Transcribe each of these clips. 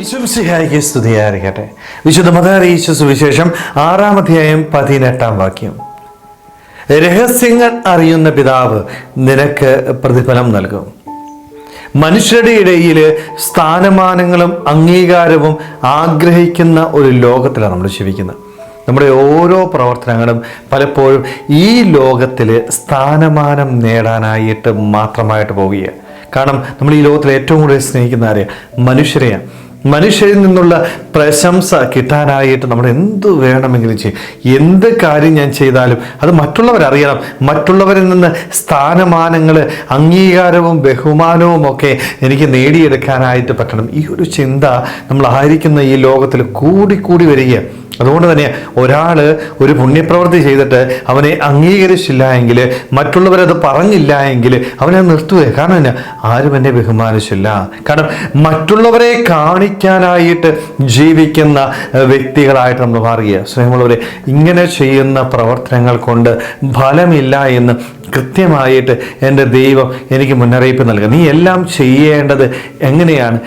ഈശോമിശിഹായ്ക്ക് സ്തുതിയായിരിക്കട്ടെ. വിശുദ്ധ മത്തായി അറിയിച്ച സുവിശേഷം 6-ാം അധ്യായം 18-ാം വാക്യം. രഹസ്യങ്ങൾ അറിയുന്ന പിതാവ് നിനക്ക് പ്രതിഫലം നൽകും. മനുഷ്യരുടെ ഇടയിൽ സ്ഥാനമാനങ്ങളും അംഗീകാരവും ആഗ്രഹിക്കുന്ന ഒരു ലോകത്തിലാണ് നമ്മൾ ജീവിക്കുന്നത്. നമ്മുടെ ഓരോ പ്രവർത്തനങ്ങളും പലപ്പോഴും ഈ ലോകത്തിൽ സ്ഥാനമാനം നേടാനായിട്ട് മാത്രമായിട്ട് പോവുകയാണ്. കാരണം നമ്മൾ ഈ ലോകത്തിൽ ഏറ്റവും കൂടുതൽ സ്നേഹിക്കുന്ന ആരെയാണ്? മനുഷ്യരെയാണ്. മനുഷ്യരിൽ നിന്നുള്ള പ്രശംസ കിട്ടാനായിട്ട് നമ്മൾ എന്ത് വേണമെങ്കിലും ചെയ്യും. എന്ത് കാര്യം ഞാൻ ചെയ്താലും അത് മറ്റുള്ളവരറിയണം. മറ്റുള്ളവരിൽ നിന്ന് സ്ഥാനമാനങ്ങൾ, അംഗീകാരവും ബഹുമാനവും ഒക്കെ എനിക്ക് നേടിയെടുക്കാനായിട്ട് പറ്റണം. ഈ ഒരു ചിന്ത നമ്മളായിരിക്കുന്ന ഈ ലോകത്തിൽ കൂടിക്കൂടി വരികയാണ്. അതുകൊണ്ട് തന്നെ ഒരാൾ ഒരു പുണ്യപ്രവൃത്തി ചെയ്തിട്ട് അവനെ അംഗീകരിച്ചില്ല എങ്കിൽ, മറ്റുള്ളവരത് പറഞ്ഞില്ല എങ്കിൽ അവനെ നിർത്തുക. കാരണം എന്നാ? ആരും എന്നെ ബഹുമാനിച്ചില്ല. കാരണം മറ്റുള്ളവരെ കാണിക്കാനായിട്ട് ജീവിക്കുന്ന വ്യക്തികളായിട്ട് നമ്മൾ മാറുക. സ്നേഹമുള്ളവരെ, ഇങ്ങനെ ചെയ്യുന്ന പ്രവർത്തനങ്ങൾ കൊണ്ട് ഫലമില്ല എന്ന് കൃത്യമായിട്ട് എൻ്റെ ദൈവം എനിക്ക് മുന്നറിയിപ്പ് നൽകുക. നീ എല്ലാം ചെയ്യേണ്ടത് എങ്ങനെയാണ്?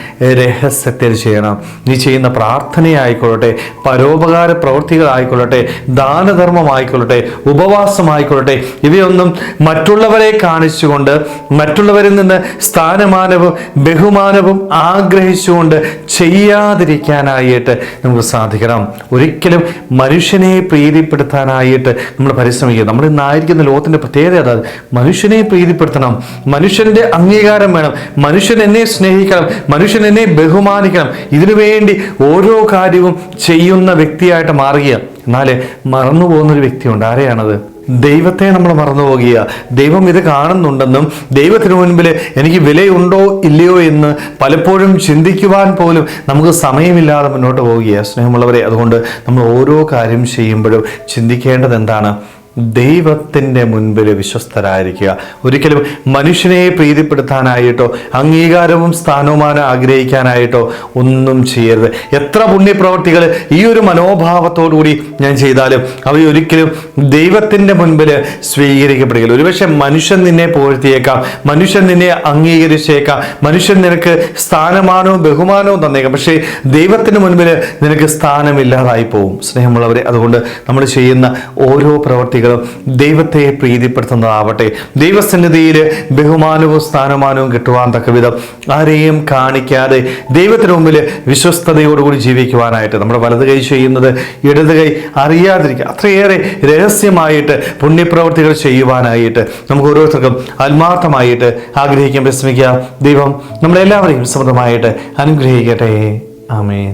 രഹസ്യത്തിൽ ചെയ്യണം. നീ ചെയ്യുന്ന പ്രാർത്ഥനയായിക്കൊള്ളട്ടെ, പരോപകാര പ്രവൃത്തികളായിക്കൊള്ളട്ടെ, ദാനധർമ്മമായിക്കൊള്ളട്ടെ, ഉപവാസമായിക്കൊള്ളട്ടെ, ഇവയൊന്നും മറ്റുള്ളവരെ കാണിച്ചുകൊണ്ട്, മറ്റുള്ളവരിൽ നിന്ന് സ്ഥാനമാനവും ബഹുമാനവും ആഗ്രഹിച്ചുകൊണ്ട് ചെയ്യാതിരിക്കാനായിട്ട് നമുക്ക് സാധിക്കണം. ഒരിക്കലും മനുഷ്യനെ പ്രീതിപ്പെടുത്താനായിട്ട് നമ്മൾ പരിശ്രമിക്കുക. നമ്മൾ ഇന്നായിരിക്കുന്ന ലോകത്തിൻ്റെ പ്രത്യേകത മനുഷ്യനെ പ്രീതിപ്പെടുത്തണം. മനുഷ്യന്റെ അംഗീകാരം വേണം. മനുഷ്യൻ എന്നെ സ്നേഹിക്കണം. മനുഷ്യൻ എന്നെ ബഹുമാനിക്കണം. ഇതിനുവേണ്ടി ഓരോ കാര്യവും ചെയ്യുന്ന വ്യക്തിയായിട്ട് മാറുകയാണ്. എന്നാലേ മറന്നു പോകുന്നൊരു വ്യക്തിയുണ്ട്. ആരെയാണത്? ദൈവത്തെ നമ്മൾ മറന്നു പോകുക. ദൈവം ഇത് കാണുന്നുണ്ടെന്നും ദൈവത്തിന് മുൻപിൽ എനിക്ക് വിലയുണ്ടോ ഇല്ലയോ എന്ന് പലപ്പോഴും ചിന്തിക്കുവാൻ പോലും നമുക്ക് സമയമില്ലാതെ മുന്നോട്ട് പോവുകയാണ്. സ്നേഹമുള്ളവരെ, അതുകൊണ്ട് നമ്മൾ ഓരോ കാര്യം ചെയ്യുമ്പോഴും ചിന്തിക്കേണ്ടത് എന്താണ്? ദൈവത്തിൻ്റെ മുൻപിൽ വിശ്വസ്തരായിരിക്കുക. ഒരിക്കലും മനുഷ്യനെ പ്രീതിപ്പെടുത്താനായിട്ടോ അംഗീകാരവും സ്ഥാനവുമാനം ആഗ്രഹിക്കാനായിട്ടോ ഒന്നും ചെയ്യരുത്. എത്ര പുണ്യപ്രവർത്തികൾ ഈ ഒരു മനോഭാവത്തോടുകൂടി ഞാൻ ചെയ്താലും അവയൊരിക്കലും ദൈവത്തിൻ്റെ മുൻപിൽ സ്വീകരിക്കപ്പെടുകയില്ല. ഒരുപക്ഷെ മനുഷ്യൻ നിന്നെ പുകഴ്ത്തിയേക്കാം, മനുഷ്യൻ നിന്നെ അംഗീകരിച്ചേക്കാം, മനുഷ്യൻ നിനക്ക് സ്ഥാനമാനവും ബഹുമാനവും തന്നേക്കാം. പക്ഷേ ദൈവത്തിന് മുൻപിൽ നിനക്ക് സ്ഥാനമില്ലാതായി പോവും. സ്നേഹമുള്ളവരെ, അതുകൊണ്ട് നമ്മൾ ചെയ്യുന്ന ഓരോ പ്രവർത്തികളും ദൈവത്തെ പ്രീതിപ്പെടുത്തുന്നതാവട്ടെ. ദൈവസന്നിധിയിൽ ബഹുമാനവും സ്ഥാനമാനവും കിട്ടുവാൻ തക്കവിധം ആരെയും കാണിക്കാതെ ദൈവത്തിന് മുമ്പിൽ വിശ്വസ്തയോടുകൂടി ജീവിക്കുവാനായിട്ട് നമ്മുടെ വലത് കൈ ചെയ്യുന്നത് ഇടത് കൈ അറിയാതിരിക്കുക. അത്രയേറെ രഹസ്യമായിട്ട് പുണ്യപ്രവർത്തികൾ ചെയ്യുവാനായിട്ട് നമുക്ക് ഓരോരുത്തർക്കും ആത്മാർത്ഥമായിട്ട് ആഗ്രഹിക്കാൻ പരിശ്രമിക്കുക. ദൈവം നമ്മളെല്ലാവരെയും സമൃദ്ധമായിട്ട് അനുഗ്രഹിക്കട്ടെ. ആമേൻ.